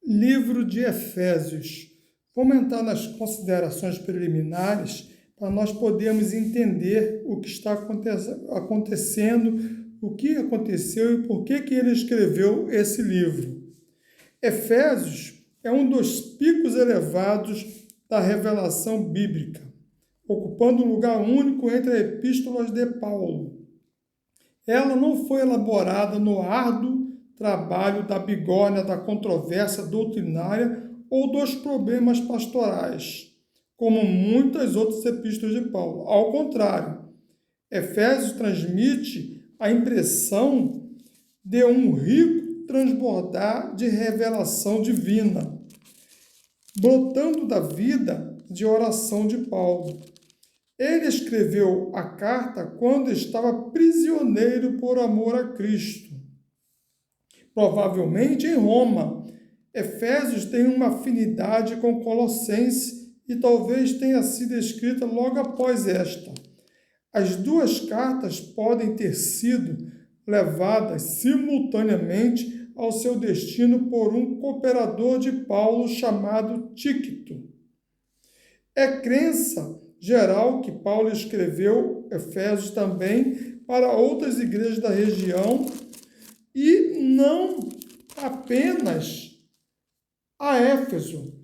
Livro de Efésios. Vamos entrar nas considerações preliminares para nós podermos entender o que está acontecendo, o que aconteceu e por que ele escreveu esse livro. Efésios é um dos picos elevados da revelação bíblica, ocupando um lugar único entre as epístolas de Paulo. Ela não foi elaborada no árduo trabalho da bigorna da controvérsia doutrinária ou dos problemas pastorais, como muitas outras epístolas de Paulo. Ao contrário, Efésios transmite a impressão de um rico transbordar de revelação divina, brotando da vida de oração de Paulo. Ele escreveu a carta quando estava prisioneiro por amor a Cristo, provavelmente em Roma. Efésios tem uma afinidade com Colossenses e talvez tenha sido escrita logo após esta. As duas cartas podem ter sido levadas simultaneamente ao seu destino por um cooperador de Paulo chamado Tíquito. É crença geral que Paulo escreveu Efésios também para outras igrejas da região e não apenas a Éfeso.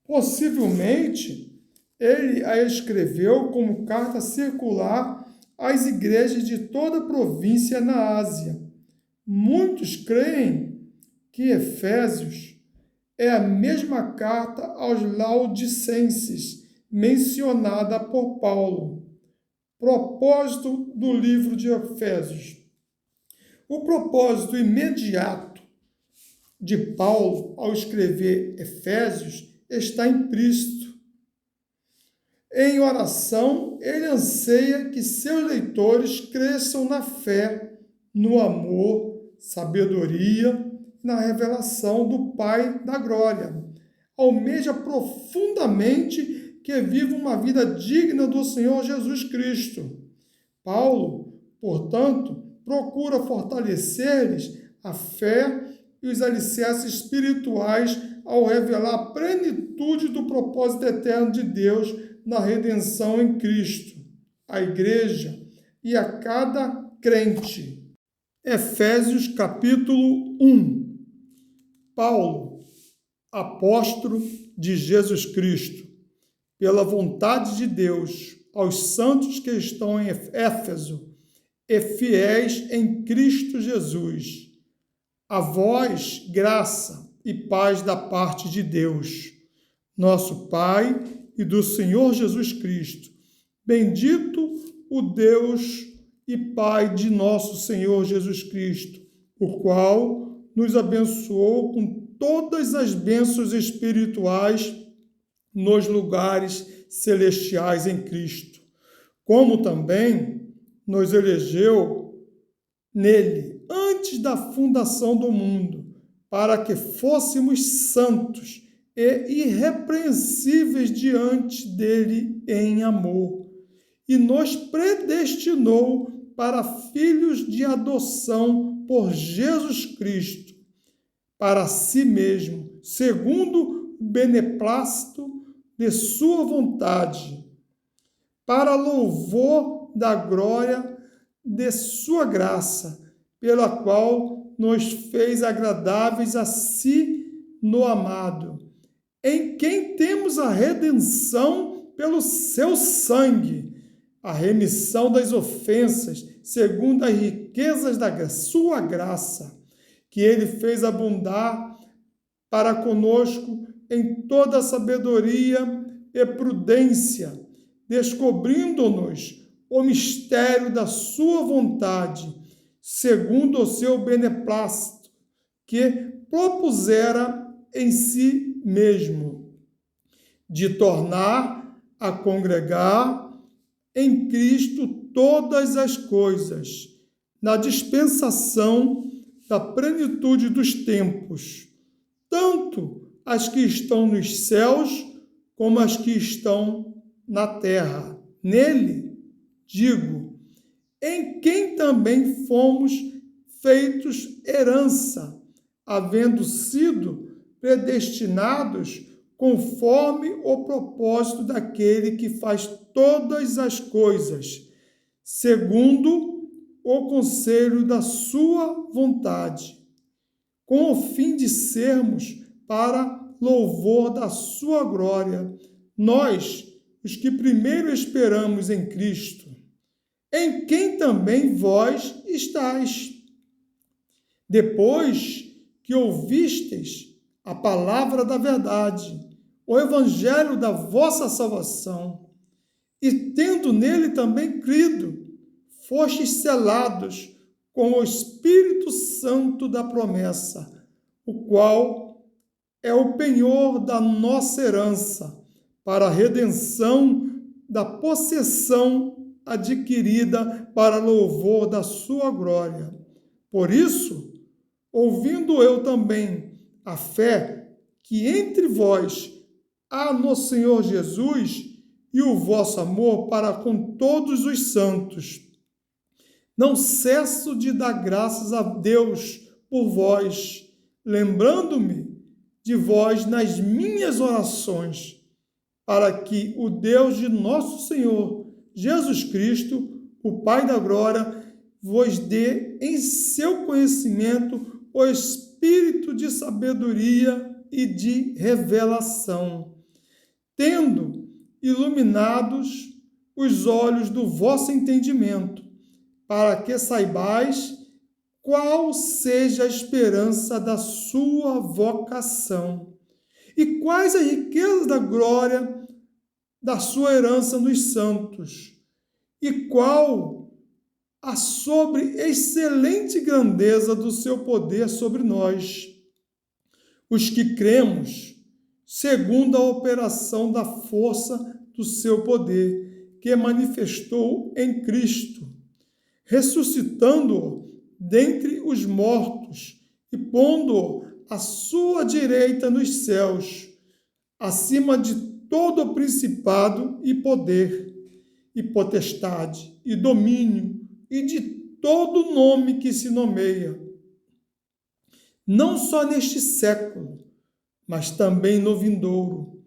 Possivelmente, ele a escreveu como carta circular às igrejas de toda a província na Ásia. Muitos creem que Efésios é a mesma carta aos Laodicenses mencionada por Paulo. Propósito do livro de Efésios. O propósito imediato de Paulo ao escrever Efésios está implícito. Em oração, ele anseia que seus leitores cresçam na fé, no amor, sabedoria, na revelação do Pai da glória. Almeja profundamente que viva uma vida digna do Senhor Jesus Cristo. Paulo, portanto, procura fortalecer-lhes a fé e os alicerces espirituais ao revelar a plenitude do propósito eterno de Deus na redenção em Cristo, à igreja e a cada crente. Efésios capítulo 1. Paulo, apóstolo de Jesus Cristo, pela vontade de Deus, aos santos que estão em Éfeso e fiéis em Cristo Jesus. A vós, graça e paz da parte de Deus, nosso Pai e do Senhor Jesus Cristo. Bendito o Deus e Pai de nosso Senhor Jesus Cristo, o qual nos abençoou com todas as bênçãos espirituais nos lugares celestiais em Cristo, como também nos elegeu nele antes da fundação do mundo, para que fôssemos santos e irrepreensíveis diante dele em amor, e nos predestinou para filhos de adoção por Jesus Cristo, para si mesmo, segundo o beneplácito de sua vontade, para louvor da glória de sua graça, pela qual nos fez agradáveis a si no amado, em quem temos a redenção pelo seu sangue, a remissão das ofensas, segundo as riquezas da sua graça, que ele fez abundar para conosco em toda sabedoria e prudência, descobrindo-nos o mistério da sua vontade, segundo o seu beneplácito, que propusera em si mesmo, de tornar a congregar em Cristo todas as coisas, na dispensação da plenitude dos tempos, tanto as que estão nos céus como as que estão na terra. Nele, digo, em quem também fomos feitos herança, havendo sido predestinados conforme o propósito daquele que faz todas as coisas, segundo o conselho da sua vontade, com o fim de sermos para louvor da sua glória, nós, os que primeiro esperamos em Cristo, em quem também vós estáis. Depois que ouvistes a palavra da verdade, o evangelho da vossa salvação, e tendo nele também crido, fostes selados com o Espírito Santo da promessa, o qual é o penhor da nossa herança, para a redenção da possessão adquirida para louvor da sua glória. Por isso, ouvindo eu também a fé que entre vós há no Senhor Jesus e o vosso amor para com todos os santos, não cesso de dar graças a Deus por vós, lembrando-me de vós nas minhas orações, para que o Deus de nosso Senhor Jesus Cristo, o Pai da glória, vos dê em seu conhecimento o espírito de sabedoria e de revelação, tendo iluminados os olhos do vosso entendimento, para que saibais qual seja a esperança da sua vocação e quais as riquezas da glória da sua herança nos santos, e qual a excelente grandeza do seu poder sobre nós, os que cremos, segundo a operação da força do seu poder, que manifestou em Cristo, ressuscitando-o dentre os mortos e pondo-o à sua direita nos céus, acima de todo o principado e poder, e potestade, e domínio, e de todo nome que se nomeia, não só neste século, mas também no vindouro,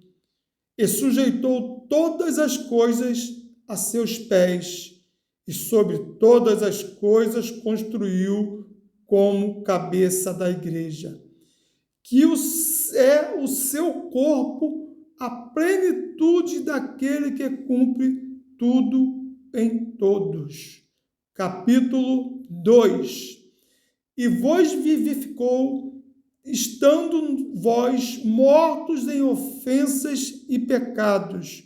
e sujeitou todas as coisas a seus pés, e sobre todas as coisas construiu como cabeça da igreja, que é o seu corpo, a plenitude daquele que cumpre tudo em todos. Capítulo 2. E vos vivificou, estando vós mortos em ofensas e pecados,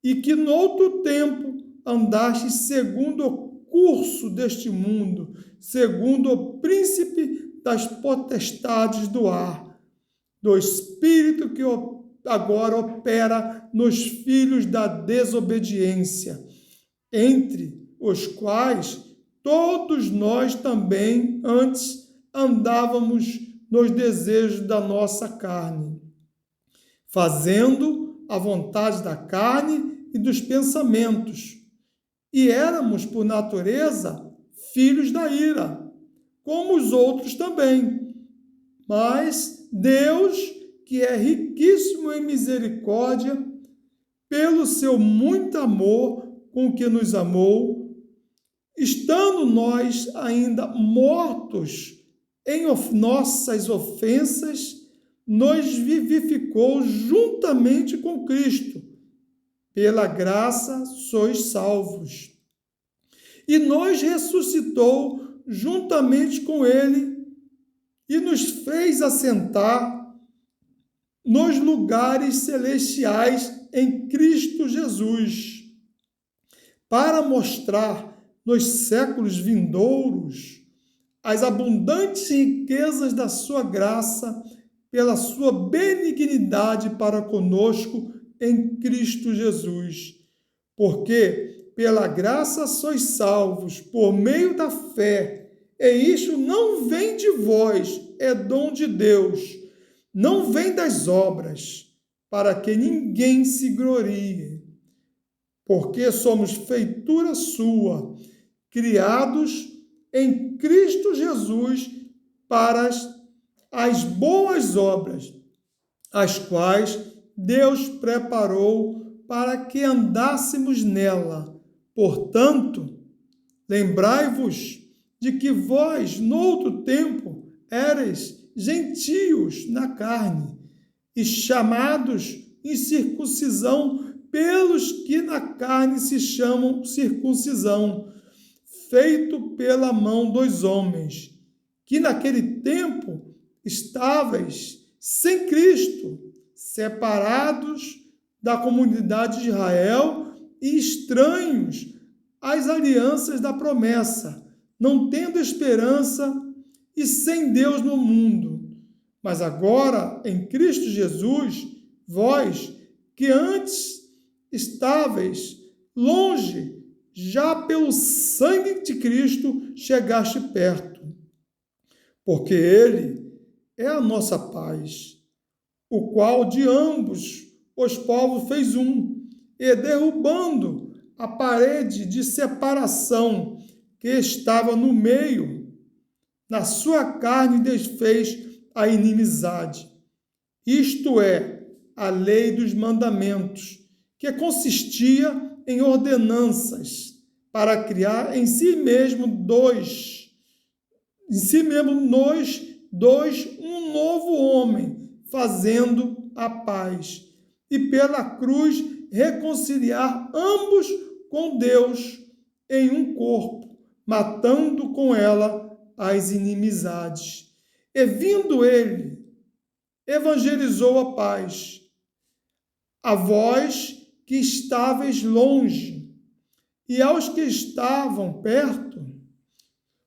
e que noutro tempo andastes segundo o curso deste mundo, segundo o príncipe das potestades do ar, do espírito que agora opera nos filhos da desobediência, entre os quais todos nós também antes andávamos nos desejos da nossa carne, fazendo a vontade da carne e dos pensamentos, e éramos, por natureza, filhos da ira, como os outros também. Mas Deus, que é riquíssimo em misericórdia, pelo seu muito amor com que nos amou, estando nós ainda mortos em nossas ofensas, nos vivificou juntamente com Cristo. Pela graça sois salvos. E nos ressuscitou juntamente com ele e nos fez assentar nos lugares celestiais em Cristo Jesus, para mostrar nos séculos vindouros as abundantes riquezas da sua graça pela sua benignidade para conosco em Cristo Jesus. Porque pela graça sois salvos por meio da fé, e isto não vem de vós, é dom de Deus, não vem das obras, para que ninguém se glorie. Porque somos feitura sua, criados em Cristo Jesus para as boas obras, as quais Deus preparou para que andássemos nela. Portanto, lembrai-vos de que vós, noutro tempo, éreis gentios na carne, e chamados incircuncisão pelos que na carne se chamam circuncisão, feito pela mão dos homens, que naquele tempo estáveis sem Cristo, separados da comunidade de Israel e estranhos às alianças da promessa, não tendo esperança e sem Deus no mundo. Mas agora, em Cristo Jesus, vós, que antes estáveis longe, já pelo sangue de Cristo chegaste perto. Porque Ele é a nossa paz, o qual de ambos os povos fez um, e derrubando a parede de separação que estava no meio, na sua carne desfez a inimizade. Isto é, a lei dos mandamentos, que consistia em ordenanças para criar em si mesmo nós dois um novo homem, fazendo a paz, e pela cruz reconciliar ambos com Deus em um corpo, matando com ela as inimizades. E vindo ele, evangelizou a paz a vós que estáveis longe e aos que estavam perto,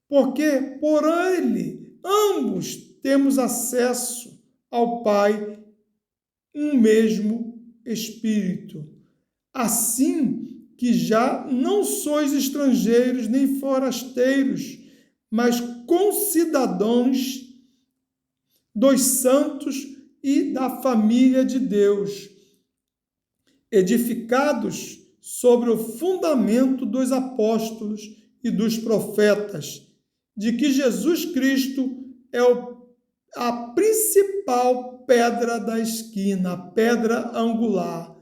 porque por ele ambos temos acesso ao Pai, um mesmo Espírito. Assim que já não sois estrangeiros nem forasteiros, mas concidadãos dos santos e da família de Deus, edificados sobre o fundamento dos apóstolos e dos profetas, de que Jesus Cristo é a principal pedra da esquina, a pedra angular,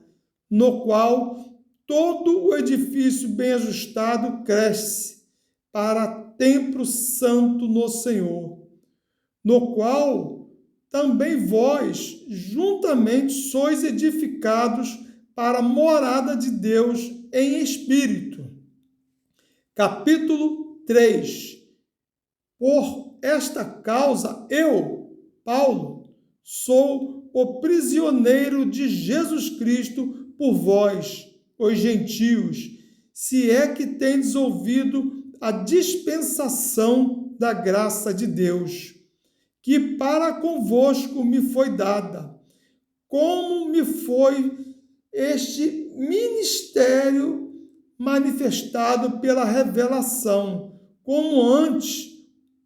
no qual todo o edifício bem ajustado cresce para templo santo no Senhor, no qual também vós juntamente sois edificados para a morada de Deus em espírito. Capítulo 3. Por esta causa, eu, Paulo, sou o prisioneiro de Jesus Cristo por vós, os gentios, se é que tendes ouvido a dispensação da graça de Deus, que para convosco me foi dada, como me foi este ministério manifestado pela revelação, como antes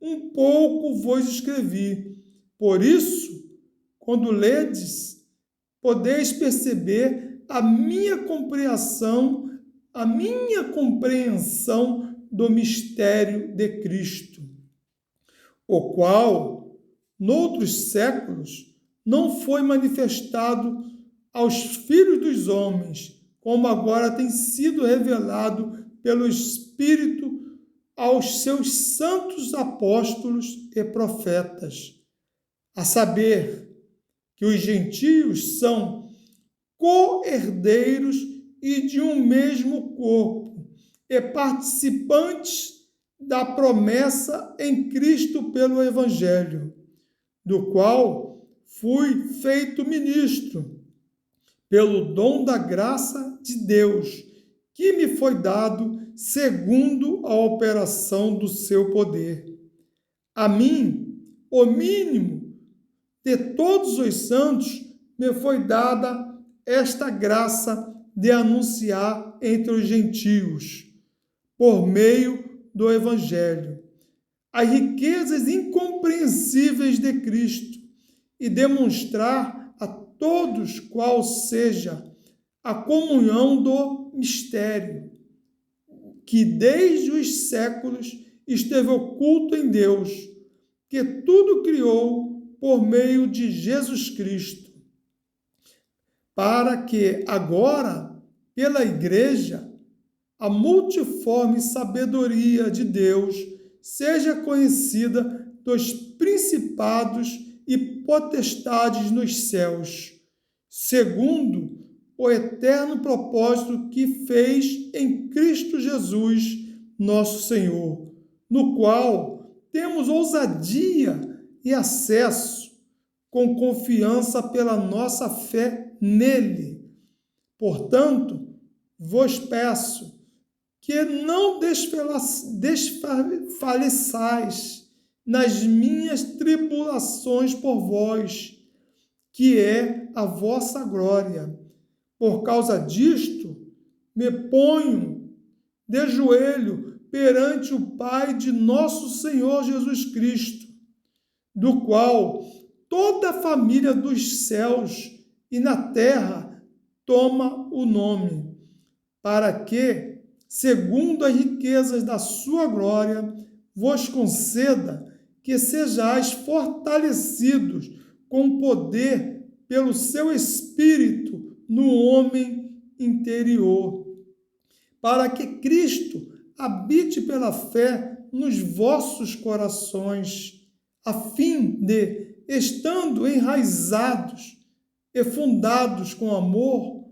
um pouco vos escrevi. Por isso, quando ledes, podeis perceber a minha compreensão do mistério de Cristo, o qual, noutros séculos, não foi manifestado aos filhos dos homens, como agora tem sido revelado pelo Espírito aos seus santos apóstolos e profetas, a saber, que os gentios são co-herdeiros e de um mesmo corpo, e participantes da promessa em Cristo pelo Evangelho, do qual fui feito ministro, pelo dom da graça de Deus, que me foi dado segundo a operação do seu poder. A mim, o mínimo de todos os santos, me foi dada esta graça de anunciar entre os gentios, por meio do Evangelho, as riquezas incompreensíveis de Cristo e demonstrar a todos qual seja a comunhão do mistério, que desde os séculos esteve oculto em Deus, que tudo criou por meio de Jesus Cristo. para que agora, pela Igreja, a multiforme sabedoria de Deus seja conhecida dos principados e potestades nos céus, segundo o eterno propósito que fez em Cristo Jesus, nosso Senhor, no qual temos ousadia e acesso com confiança pela nossa fé nele. Portanto, vos peço que não desfaleçais nas minhas tribulações por vós, que é a vossa glória. Por causa disto, me ponho de joelho perante o Pai de nosso Senhor Jesus Cristo, do qual toda a família dos céus e na terra toma o nome, para que, segundo as riquezas da sua glória, vos conceda que sejais fortalecidos com poder pelo seu Espírito no homem interior, para que Cristo habite pela fé nos vossos corações, a fim de, estando enraizados e fundados com amor,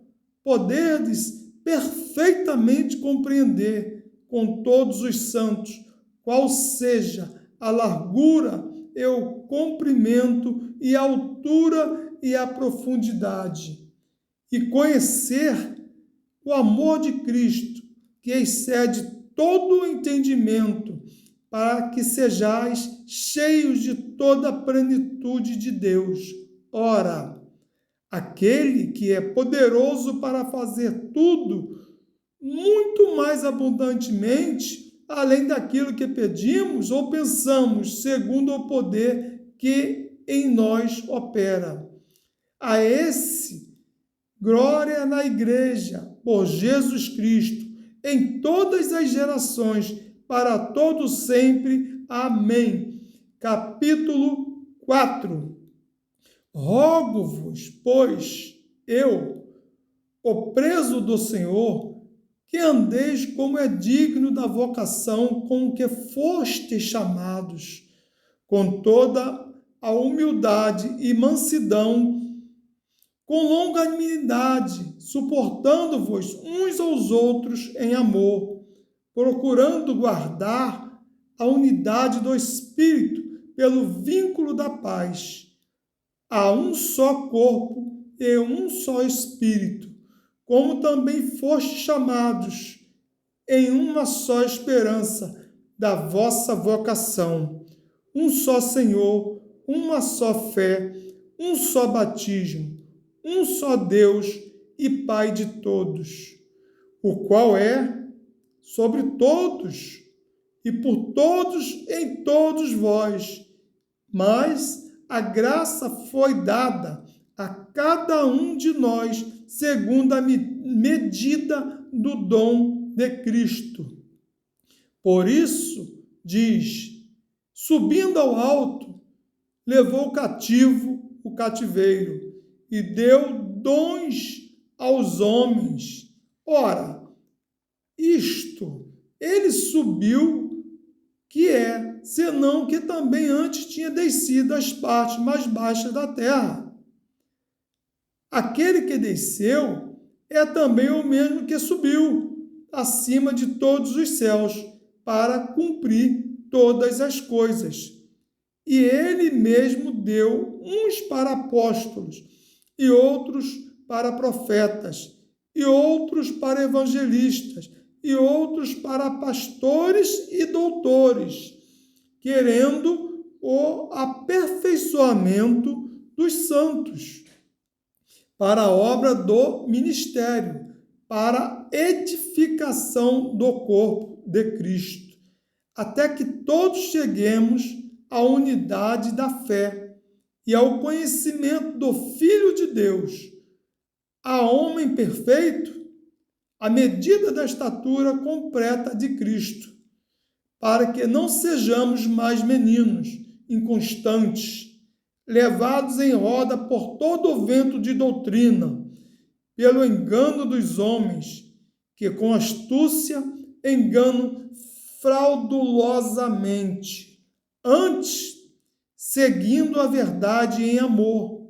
poderdes perfeitamente compreender com todos os santos qual seja a largura e o comprimento e a altura e a profundidade, e conhecer o amor de Cristo, que excede todo o entendimento, para que sejais cheios de toda a plenitude de Deus. Ora, aquele que é poderoso para fazer tudo muito mais abundantemente, além daquilo que pedimos ou pensamos, segundo o poder que em nós opera. A esse, glória na Igreja, por Jesus Cristo, em todas as gerações, para todo sempre. Amém. Capítulo 4. Rogo-vos, pois, eu, o preso do Senhor, que andeis como é digno da vocação com que fostes chamados, com toda a humildade e mansidão, com longanimidade, suportando-vos uns aos outros em amor, procurando guardar a unidade do Espírito pelo vínculo da paz. Há um só corpo e um só Espírito, como também fostes chamados em uma só esperança da vossa vocação. Um só Senhor, uma só fé, um só batismo, um só Deus e Pai de todos, o qual é sobre todos e por todos em todos vós. Mas a graça foi dada a cada um de nós segundo a medida do dom de Cristo. Por isso, diz, subindo ao alto, levou cativo o cativeiro e deu dons aos homens. Ora, isto ele subiu, que é, senão que também antes tinha descido às partes mais baixas da terra. Aquele que desceu é também o mesmo que subiu acima de todos os céus para cumprir todas as coisas. E ele mesmo deu uns para apóstolos, e outros para profetas, e outros para evangelistas, e outros para pastores e doutores, querendo o aperfeiçoamento dos santos, para a obra do ministério, para a edificação do corpo de Cristo, até que todos cheguemos à unidade da fé e ao conhecimento do Filho de Deus, a homem perfeito, à medida da estatura completa de Cristo, para que não sejamos mais meninos, inconstantes, levados em roda por todo o vento de doutrina, pelo engano dos homens, que com astúcia enganam fraudulosamente, antes, seguindo a verdade em amor,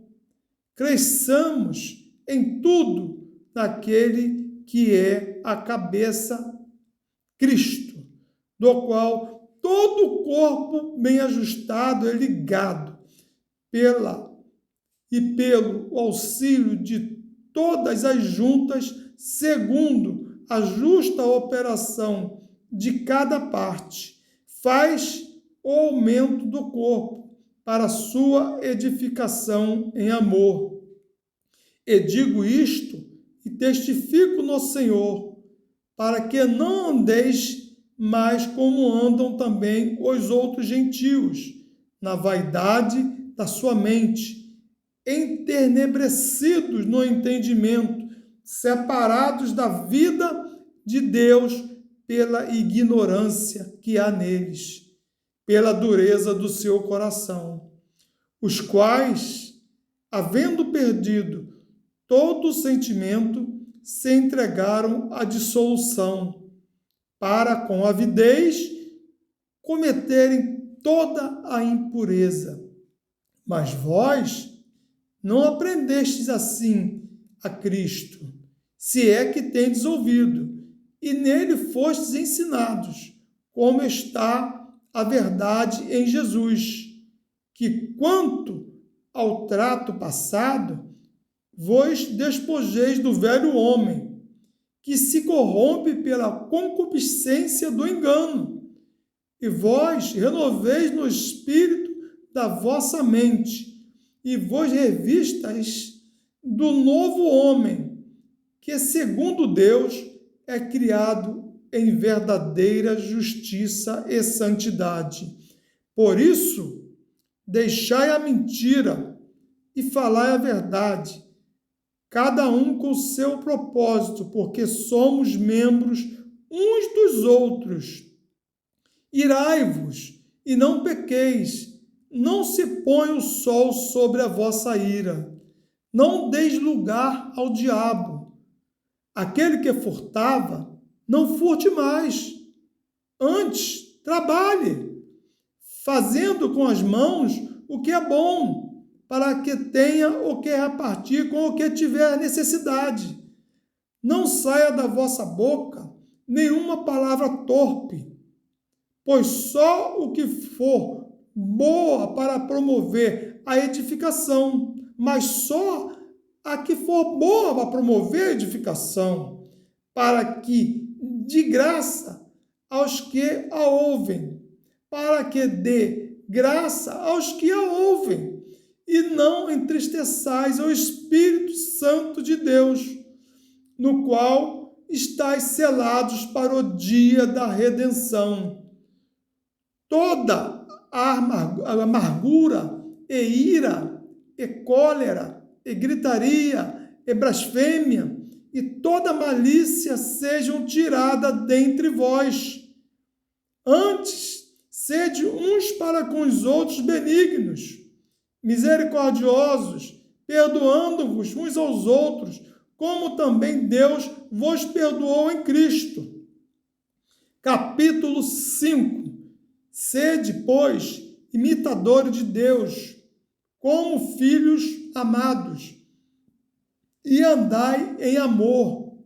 cresçamos em tudo naquele que é a cabeça, Cristo, do qual todo o corpo bem ajustado é ligado pelo auxílio de todas as juntas, segundo a justa operação de cada parte, faz o aumento do corpo para sua edificação em amor. E digo isto e testifico no Senhor, para que não andeis mais como andam também os outros gentios, na vaidade da sua mente, entenebrecidos no entendimento, separados da vida de Deus pela ignorância que há neles, pela dureza do seu coração, os quais, havendo perdido todo o sentimento, se entregaram à dissolução, para com avidez cometerem toda a impureza. Mas vós não aprendestes assim a Cristo, se é que tendes ouvido, e nele fostes ensinados, como está a verdade em Jesus, que quanto ao trato passado, vos despojeis do velho homem, que se corrompe pela concupiscência do engano, e vós renoveis no espírito da vossa mente, e vos revistais do novo homem, que segundo Deus é criado em verdadeira justiça e santidade. Por isso, deixai a mentira e falai a verdade, cada um com o seu propósito, porque somos membros uns dos outros. Irai-vos e não pequeis, não se põe o sol sobre a vossa ira, não deis lugar ao diabo. Aquele que furtava, não furte mais, antes trabalhe, fazendo com as mãos o que é bom, para que tenha o que repartir com o que tiver necessidade. Não saia da vossa boca nenhuma palavra torpe, pois só o que for boa para promover a edificação, mas só a que for boa para promover a edificação, para que de graça aos que a ouvem, para que dê graça aos que a ouvem, e não entristeçais o Espírito Santo de Deus, no qual estáis selados para o dia da redenção. Toda a amargura e ira e cólera e gritaria e blasfêmia e toda malícia sejam tiradas dentre vós. Antes, sede uns para com os outros benignos, misericordiosos, perdoando-vos uns aos outros, como também Deus vos perdoou em Cristo. Capítulo 5. Sede, pois, imitadores de Deus, como filhos amados, e andai em amor,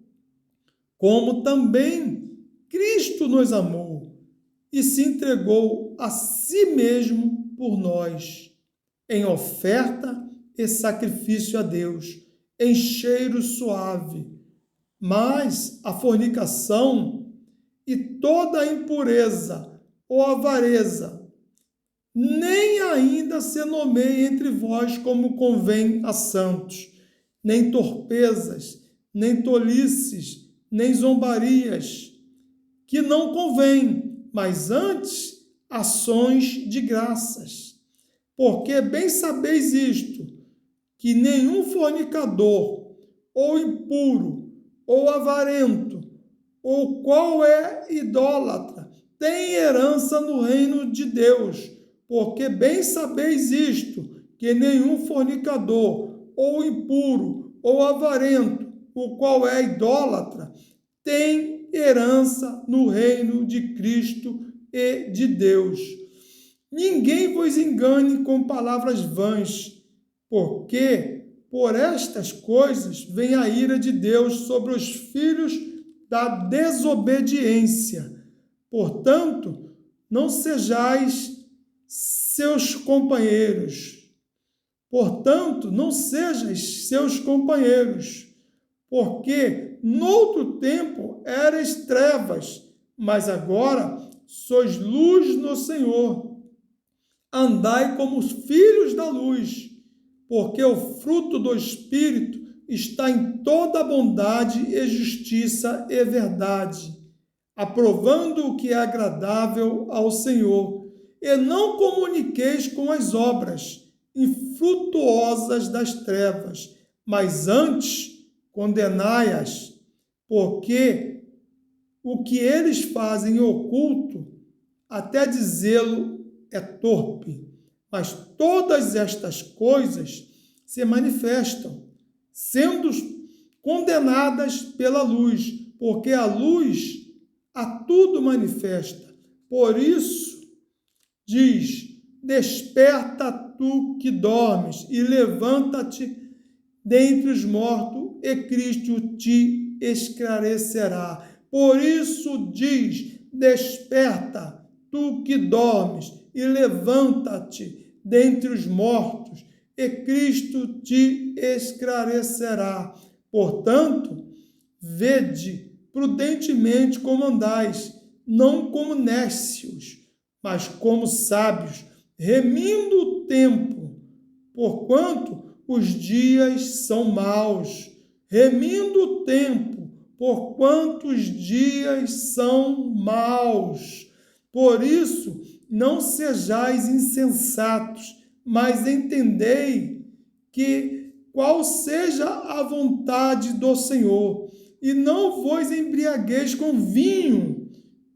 como também Cristo nos amou e se entregou a si mesmo por nós, em oferta e sacrifício a Deus, em cheiro suave. Mas a fornicação e toda a impureza ou avareza nem ainda se nomeie entre vós como convém a santos, nem torpezas, nem tolices, nem zombarias, que não convém, mas antes ações de graças. Porque bem sabeis isto, que nenhum fornicador, ou impuro, ou avarento, ou qual é idólatra, tem herança no reino de Deus. Porque bem sabeis isto, que nenhum fornicador, ou impuro, ou avarento, o qual é idólatra, tem herança no reino de Cristo e de Deus. Ninguém vos engane com palavras vãs, porque por estas coisas vem a ira de Deus sobre os filhos da desobediência. Portanto, não sejais seus companheiros. Portanto, não sejais seus companheiros, porque noutro tempo erais trevas, mas agora sois luz no Senhor. Andai como filhos da luz, porque o fruto do Espírito está em toda bondade e justiça e verdade, aprovando o que é agradável ao Senhor. E não comuniqueis com as obras infrutuosas das trevas, mas antes condenai-as, porque o que eles fazem em oculto, até dizê-lo, é torpe. Mas todas estas coisas se manifestam, sendo condenadas pela luz, porque a luz a tudo manifesta. Por isso, diz: desperta tu que dormes, e levanta-te dentre os mortos, e Cristo te esclarecerá. Por isso diz: desperta tu que dormes, e levanta-te dentre os mortos, e Cristo te esclarecerá. Portanto, vede prudentemente como andais, não como nécios, mas como sábios, remindo o tempo, porquanto os dias são maus. Remindo o tempo, porquanto os dias são maus. Por isso, não sejais insensatos, mas entendei que qual seja a vontade do Senhor. E não vos embriagueis com vinho,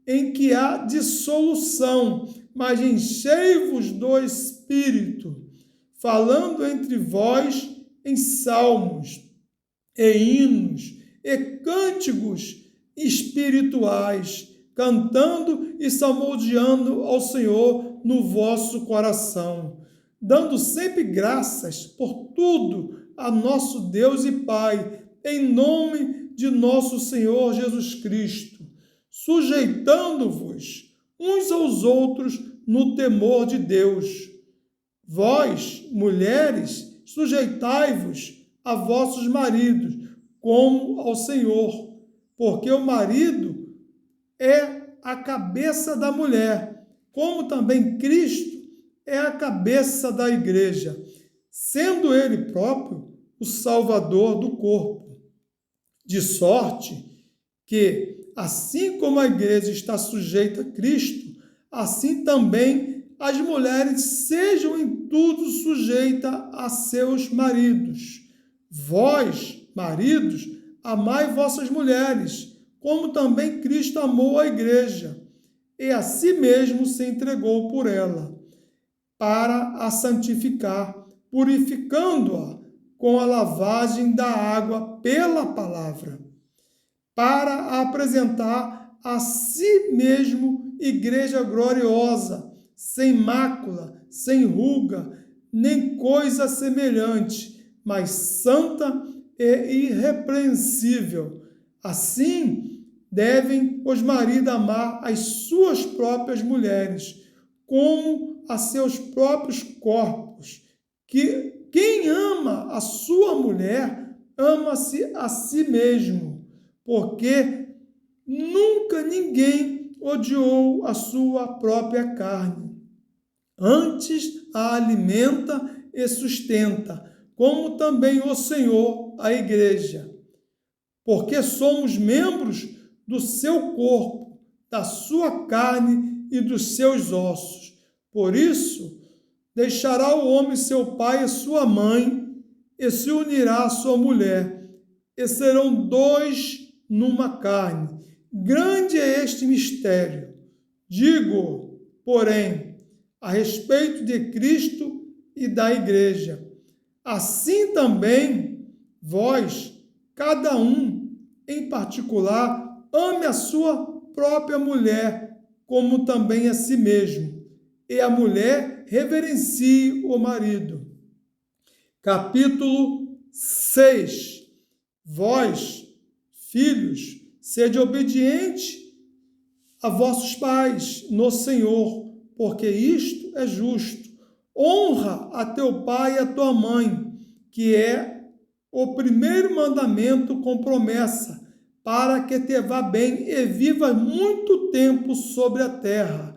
em que há dissolução, mas enchei-vos do Espírito, falando entre vós em salmos, e hinos, e cânticos espirituais, cantando e salmodiando ao Senhor no vosso coração, dando sempre graças por tudo a nosso Deus e Pai, em nome de nosso Senhor Jesus Cristo, sujeitando-vos uns aos outros no temor de Deus. Vós, mulheres, sujeitai-vos a vossos maridos, como ao Senhor, porque o marido é a cabeça da mulher, como também Cristo é a cabeça da igreja, sendo ele próprio o Salvador do corpo. De sorte que, assim como a igreja está sujeita a Cristo, assim também as mulheres sejam em tudo sujeitas a seus maridos. Vós, maridos, amai vossas mulheres, como também Cristo amou a igreja, e a si mesmo se entregou por ela, para a santificar, purificando-a com a lavagem da água pela palavra, para a apresentar a si mesmo igreja gloriosa, sem mácula, sem ruga, nem coisa semelhante, mas santa e irrepreensível. Assim, devem os maridos amar as suas próprias mulheres, como a seus próprios corpos. Que quem ama a sua mulher, ama-se a si mesmo, porque nunca ninguém odiou a sua própria carne. Antes a alimenta e sustenta, como também o Senhor a igreja, porque somos membros do seu corpo, da sua carne e dos seus ossos. Por isso, deixará o homem seu pai e sua mãe, e se unirá à sua mulher, e serão dois numa carne. Grande é este mistério. Digo, porém, a respeito de Cristo e da igreja. Assim também, vós, cada um, em particular, ame a sua própria mulher, como também a si mesmo, e a mulher reverencie o marido. Capítulo 6. Vós, filhos, sede obedientes a vossos pais no Senhor, porque isto é justo. Honra a teu pai e a tua mãe, que é o primeiro mandamento com promessa, para que te vá bem e vivas muito tempo sobre a terra.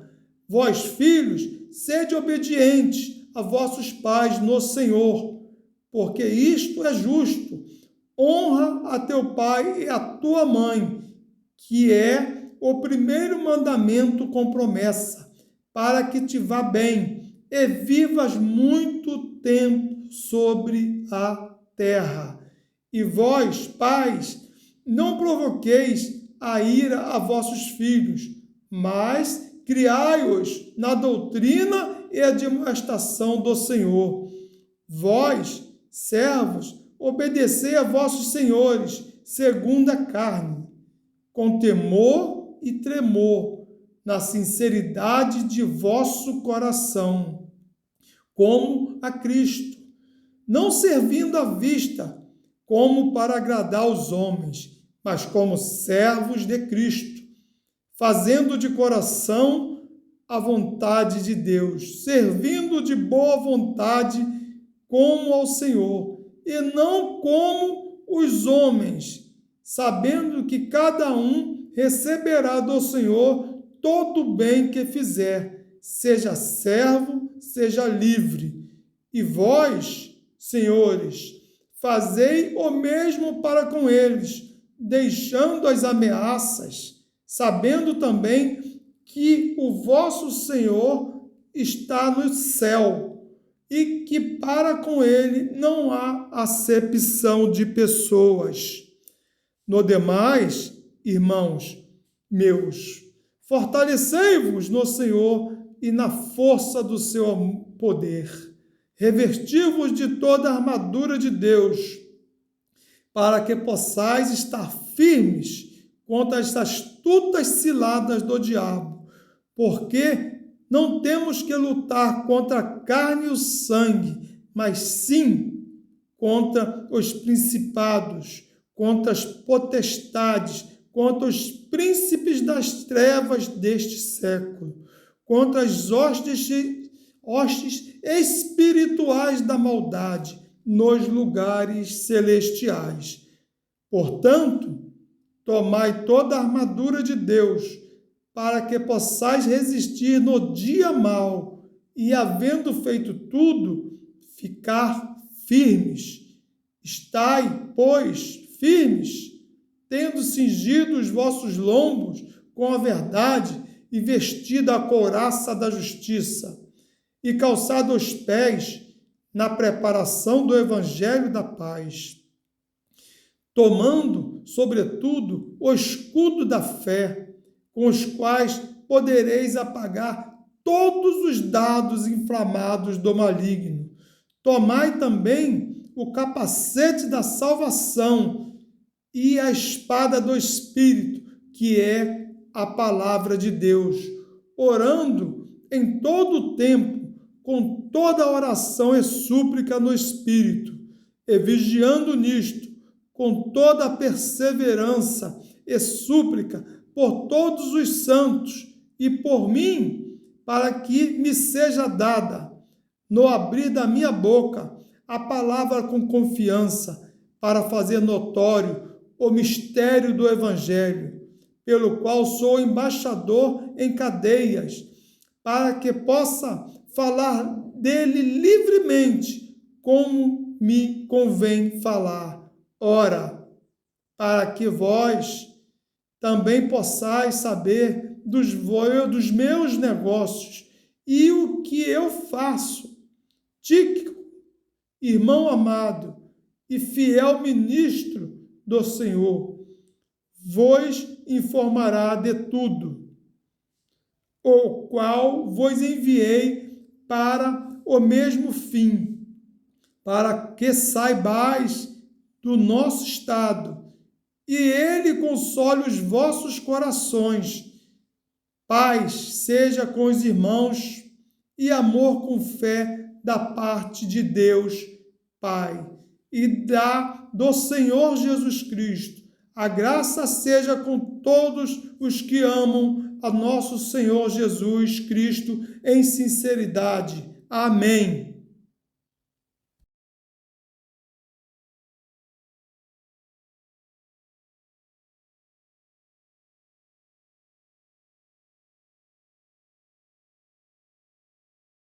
Vós, filhos, sede obedientes a vossos pais no Senhor, porque isto é justo. Honra a teu pai e a tua mãe, que é o primeiro mandamento com promessa, para que te vá bem e vivas muito tempo sobre a terra. E vós, pais, não provoqueis a ira a vossos filhos, mas criai-os na doutrina e admoestação do Senhor. Vós, servos, obedecei a vossos senhores, segundo a carne, com temor e tremor, na sinceridade de vosso coração, como a Cristo, não servindo à vista, como para agradar os homens, mas como servos de Cristo, fazendo de coração a vontade de Deus, servindo de boa vontade como ao Senhor, e não como os homens, sabendo que cada um receberá do Senhor todo o bem que fizer, seja servo, seja livre. E vós, senhores, fazei o mesmo para com eles, deixando as ameaças, sabendo também que o vosso Senhor está no céu, e que para com ele não há acepção de pessoas. No demais, irmãos meus, fortalecei-vos no Senhor e na força do seu poder. Revesti-vos de toda a armadura de Deus, para que possais estar firmes contra as astutas ciladas do diabo, porque não temos que lutar contra a carne e o sangue, mas sim contra os principados, contra as potestades, contra os príncipes das trevas deste século, contra as hostes espirituais da maldade nos lugares celestiais. Portanto, tomai toda a armadura de Deus, para que possais resistir no dia mau e, havendo feito tudo, ficar firmes. Estai, pois, firmes, tendo cingido os vossos lombos com a verdade e vestido a couraça da justiça, e calçado os pés na preparação do evangelho da paz, tomando, sobretudo, o escudo da fé, com os quais podereis apagar todos os dardos inflamados do maligno. Tomai também o capacete da salvação e a espada do Espírito, que é a palavra de Deus, orando em todo o tempo, com toda oração e súplica no Espírito, e vigiando nisto, com toda a perseverança e súplica por todos os santos e por mim, para que me seja dada, no abrir da minha boca, a palavra com confiança, para fazer notório o mistério do Evangelho, pelo qual sou embaixador em cadeias, para que possa falar dele livremente, como me convém falar. Ora, para que vós também possais saber dos meus negócios e o que eu faço. Tíquico, irmão amado e fiel ministro do Senhor, vos informará de tudo, o qual vos enviei para o mesmo fim, para que saibais do nosso estado, e Ele console os vossos corações. Paz seja com os irmãos e amor com fé da parte de Deus, Pai, e do Senhor Jesus Cristo. A graça seja com todos os que amam a nosso Senhor Jesus Cristo em sinceridade. Amém.